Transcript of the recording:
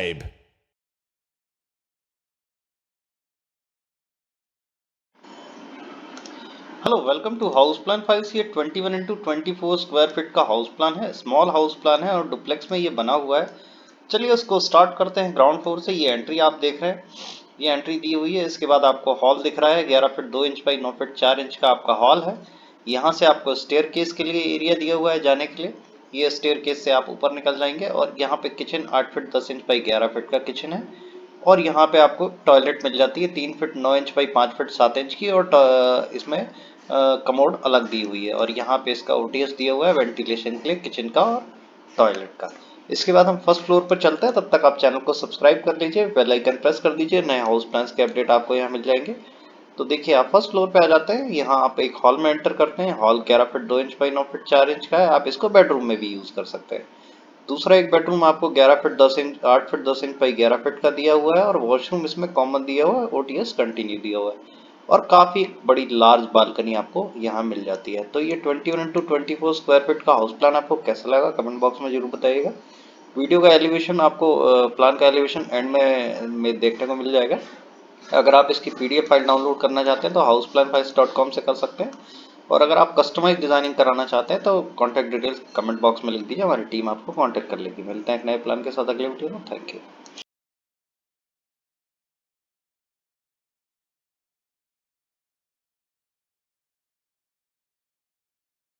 subscribe. Hello welcome to house plan files. ये 21 into 24 square feet का house plan है, small house plan है और डुप्लेक्स में ये बना हुआ है। चलिए उसको स्टार्ट करते हैं। ग्राउंड फ्लोर से ये एंट्री आप देख रहे हैं, ये एंट्री दी हुई है। इसके बाद आपको हॉल दिख रहा है, 11 feet 2 inch by 9 feet 4 inch का आपका हॉल है। यहाँ से आपको स्टेयर केस के लिए एरिया दिया हुआ है जाने के लिए। ये स्टेयर केस से आप ऊपर निकल जाएंगे और यहाँ पे kitchen 8 feet 10 inch by 11 feet का किचन है। और यहाँ पे आपको टॉयलेट मिल जाती है 3 feet 9 inch by 5 feet 7 inch की। और इसमें कमोड अलग दी हुई है और यहाँ पे इसका ओटीएस दिया हुआ है वेंटिलेशन के लिए किचन का और टॉयलेट का। इसके बाद हम फर्स्ट फ्लोर पर चलते हैं। तब तक आप चैनल को सब्सक्राइब कर लीजिए, बेल आइकन प्रेस कर दीजिए, नए हाउस प्लान्स के अपडेट आपको यहाँ मिल जाएंगे। तो देखिए आप फर्स्ट फ्लोर पे आ जाते हैं। यहाँ आप एक हॉल में एंटर करते हैं। Hall 11 feet 2 inch by 9 feet 4 inch का है। आप इसको बेडरूम में भी यूज कर सकते हैं। दूसरा एक बेडरूम आपको 11 feet 10 inch 8 feet 10 inch by 11 feet का दिया हुआ है और वॉशरूम इसमें कॉमन दिया हुआ है, ओटीएस कंटिन्यू दिया हुआ है। और काफी बड़ी लार्ज बालकनी आपको यहाँ मिल जाती है। तो ये 21 इंटू 24 स्क्वायर फीट का हाउस प्लान आपको कैसा लगा कमेंट बॉक्स में जरूर बताइएगा। वीडियो का एलिवेशन आपको प्लान का एलिवेशन एंड में देखने को मिल जाएगा। अगर आप इसकी पीडीएफ फाइल डाउनलोड करना चाहते हैं तो houseplanfiles.com से कर सकते हैं। और अगर आप कस्टमाइज डिजाइनिंग कराना चाहते हैं तो कॉन्टैक्ट डिटेल्स कमेंट बॉक्स में लिख दीजिए, हमारी टीम आपको कॉन्टैक्ट कर लेगी। मिलते हैं एक नए प्लान के साथ अगले वीडियो में। Thank you.